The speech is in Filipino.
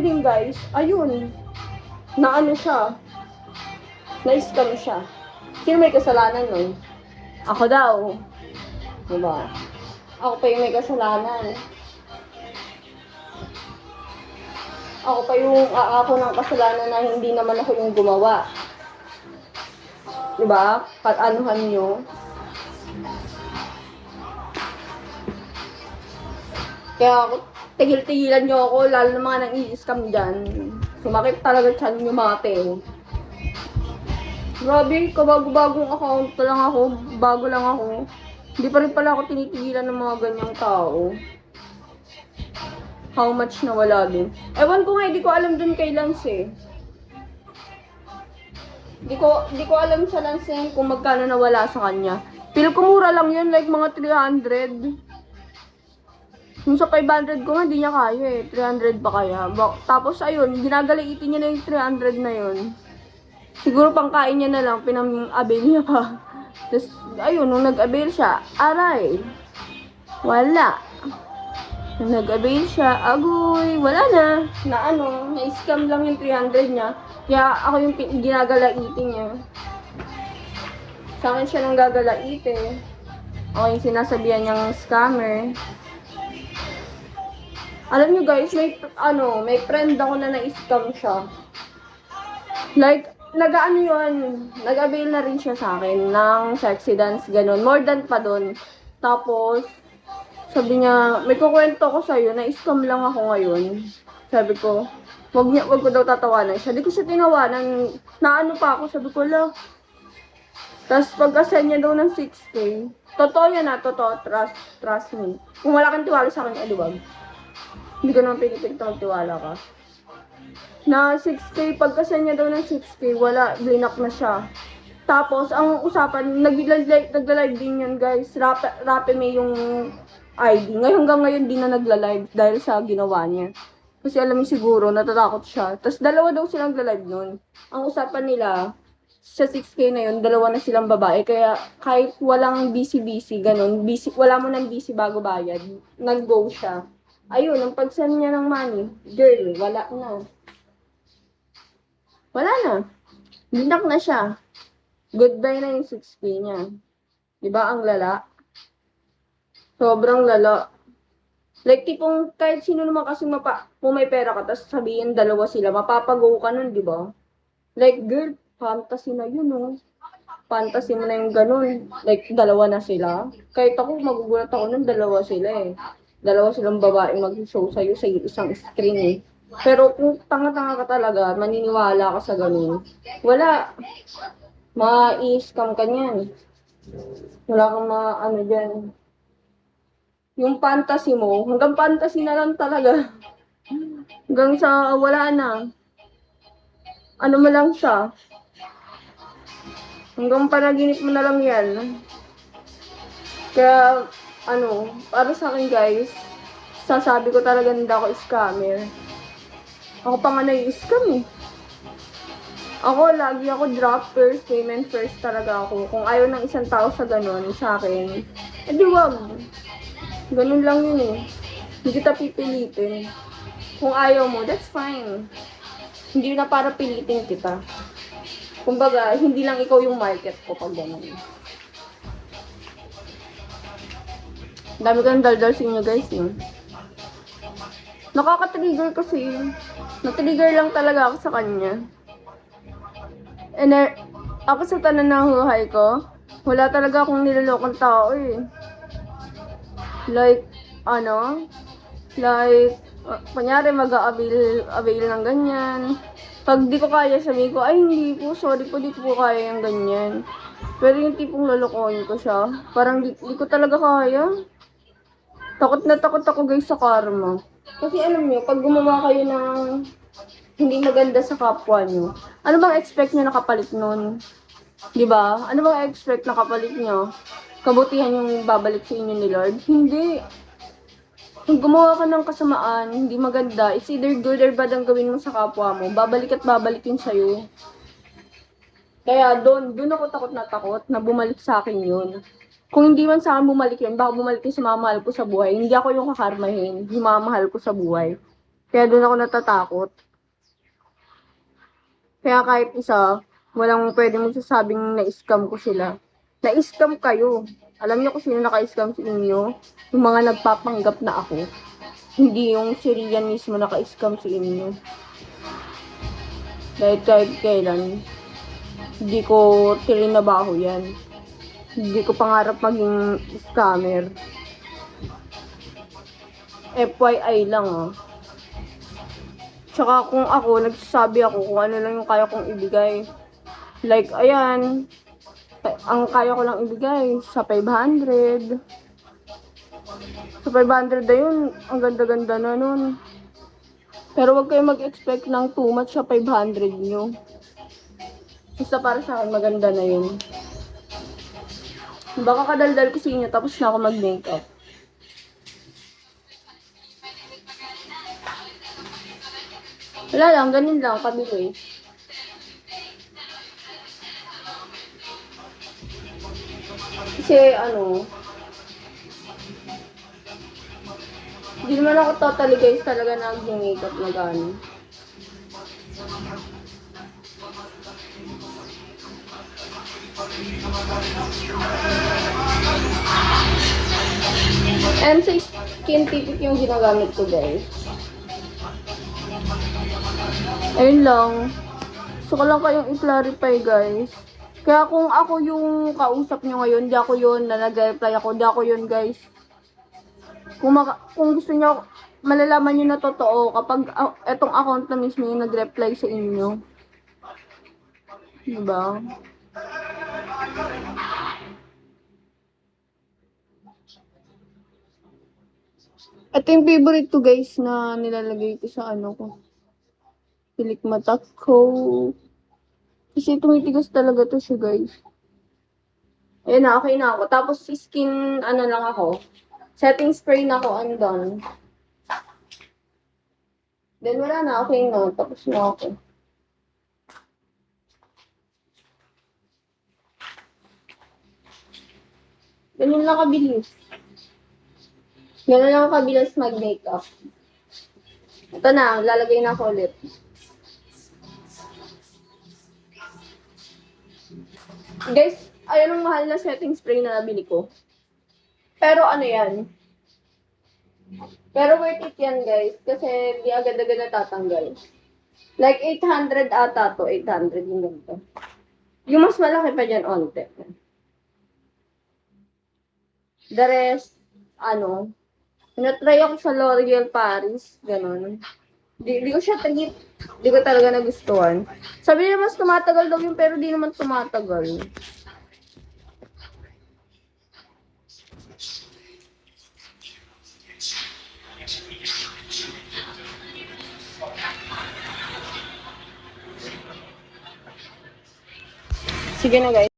Din guys, ayun, na ano siya, na-scam siya. Sino may kasalanan nun? Ako daw. Diba? Ako pa yung may kasalanan. Ako pa yung ako ng kasalanan na hindi naman ako yung gumawa. Diba? Pat-anuhan nyo. Kaya ako, tigil-tigilan nyo ako, lalo na mga nang i-scam dyan. Sumakit talaga chan yung mga teo. Grabe, kabago-bagong account lang ako, bago lang ako. Hindi pa rin pala ako tinitigilan ng mga ganyang tao. How much na wala din. Ewan ko nga, hindi ko alam dun kay Lance eh. Hindi ko alam sa Lance eh kung magkano nawala sa kanya. Feel ko mura lang yun, like mga 300. Yung sa 500 ko nga, di niya kaya eh. 300 pa kaya. Tapos ayun, ginagaliitin niya na yung 300 na yun. Siguro pangkain niya na lang, pinang-avail niya pa. Tapos, ayun, nung nag-avail siya, aray. Wala. Nung nag-avail siya, agoy, wala na. Na-scam lang yung 300 niya. Kaya ako yung ginagalaitin niya. Sa akin siya nang gagalaitin. Ako yung sinasabihan niyang scammer. Alam niyo guys, may friend ako na na-scam siya. Like, nag-avail na rin siya sa akin ng sexy dance, ganun. More than pa dun. Tapos, sabi niya, may kukwento ko sa'yo, na-scam lang ako ngayon. Sabi ko, wag ko daw tatawanan siya. Di ko siya tinawanan. Naano pa ako, sabi ko, la. Tapos, pagka-send niya daw ng 6K, totoo yan totoo, trust me. Kung wala kang tiwala sa akin, aluwag. Hindi ko naman pinipilit magtiwala ka. Na 6K, pagkasend niya daw ng 6K, wala, blinak na siya. Tapos, ang usapan, nagla-live din yun guys. Rappi may yung ID. Hanggang ngayon di na nagla-live dahil sa ginawa niya. Kasi alam niyo siguro, natatakot siya. Tapos dalawa daw silang nagla-live nun. Ang usapan nila, sa 6K na yun, dalawa na silang babae. Kaya kahit walang busy, ganun, wala mo nang busy bago bayad, nag-go siya. Ayun, ang pag-send niya ng money, girl, wala na. Wala na. Binak na siya. Goodbye na yung 6K niya. Diba ang lala? Sobrang lala. Like, tipong kahit sino naman kasi kung may pera ka, tapos sabihin dalawa sila, mapapag-go ka nun, diba? Like, girl, fantasy na yun, oh. Fantasy mo na yung ganun. Like, dalawa na sila. Kahit ako, magugulat ako nun, dalawa sila eh. Dalawa silang babae mag-show sa'yo sa isang screen eh. Pero kung tanga-tanga ka talaga, maniniwala ka sa ganun. Wala. Ma-i-scam ka niyan. Wala kang dyan. Yung fantasy mo, hanggang fantasy na lang talaga. Hanggang sa wala na. Ano mo lang siya. Hanggang panaginip mo na lang yan. Kaya, para sa akin guys, sasabi ko talaga hindi ako scammer. Ako pa nga na-scam eh. Lagi ako drop first, payment first talaga ako. Kung ayaw ng isang tao sa ganun, sa akin, edi wag. Ganun lang yun eh. Hindi kita pipilitin. Kung ayaw mo, that's fine. Hindi na para pilitin kita. Kumbaga, hindi lang ikaw yung market ko pag ganun. Dami ko ng daldal sa inyo guys, no? Nakaka-trigger kasi. Na-trigger lang talaga ako sa kanya. And ako sa tanan ng buhay ko, wala talaga akong nilolokong tao eh. Like, kunyari mag-avail ng ganyan. Pag di ko kaya, sabihin ko, ay hindi po, sorry po, di ko kaya yung ganyan. Pero yung tipong lolokohin ko siya, parang di ko talaga kaya. Takot na takot ako guys sa karma. Kasi alam niyo, pag gumawa kayo ng hindi maganda sa kapwa niyo, ano bang expect niyo nakapalit nun? Diba? Ano bang expect na kapalit niyo? Kabutihan yung babalik sa inyo ni Lord? Hindi. Kung gumawa ka ng kasamaan, hindi maganda, it's either good or bad ang gawin mo sa kapwa mo, babalik at babalikin sa'yo. Kaya doon ako takot na bumalik sa akin yun. Kung hindi man sa akin bumalik yun, baka bumalik yun sa mamahal ko sa buhay. Hindi ako yung kakarmahin, yung mamahal ko sa buhay. Kaya doon ako natatakot. Kaya kahit isa, walang pwede magsasabing na-scam ko sila. Na-scam kayo. Alam niyo kung sino naka-scam sa inyo? Yung mga nagpapanggap na ako. Hindi yung si Rian mismo naka-scam sa inyo. Dahil kahit kailan, hindi ko tininabaho yan. Hindi ko pangarap maging scammer. FYI lang ah. Tsaka kung ako, nagsasabi ako kung ano lang yung kaya kong ibigay. Like, ayan, ang kaya ko lang ibigay sa 500. Sa 500 na yun, ang ganda-ganda na nun. Pero wag kayo mag-expect ng too much sa 500 nyo. Basta para sa akin, maganda na yun. Baka kadaldal ko sa inyo, tapos na ako mag-makeup. Wala lang, ganun lang, pabili. Kasi, hindi naman ako totally guys talaga nag-makeup na gano'n. MC Skin Tipik yung ginagamit ko guys. Ayun lang. Gusto ko lang kayong i-clarify guys. Kaya kung ako yung kausap nyo ngayon, di ako yun na nag-reply ako, di ako yun guys. Kung gusto nyo, malalaman nyo na totoo kapag etong account na mismo yung nag-reply sa inyo. Diba? Ito yung favorite ko guys na nilalagay ko sa ano ko. Pilik mata ko. Kasi tumitigas talaga to siya guys. Ayun na, okay na ako. Tapos skin, ano lang ako. Setting spray na ako, andon. Then wala na, okay na. Tapos na ako. Ganun lang kabilis. Ganun lang kabilis mag-makeup. Ito na, lalagay na ako ulit. Guys, ayun ang mahal na setting spray na nabili ko. Pero ano yan? Pero worth it yan guys. Kasi di agad-agad natatanggal. Like 800 ata to. 800 yung ganito. Yung mas malaki pa dyan, onte. The rest, natry ako sa L'Oreal Paris. Ganon. Di ko siya trip. Di ko talaga nagustuhan. Sabi nila mas tumatagal daw yun, pero di naman tumatagal. Sige na guys.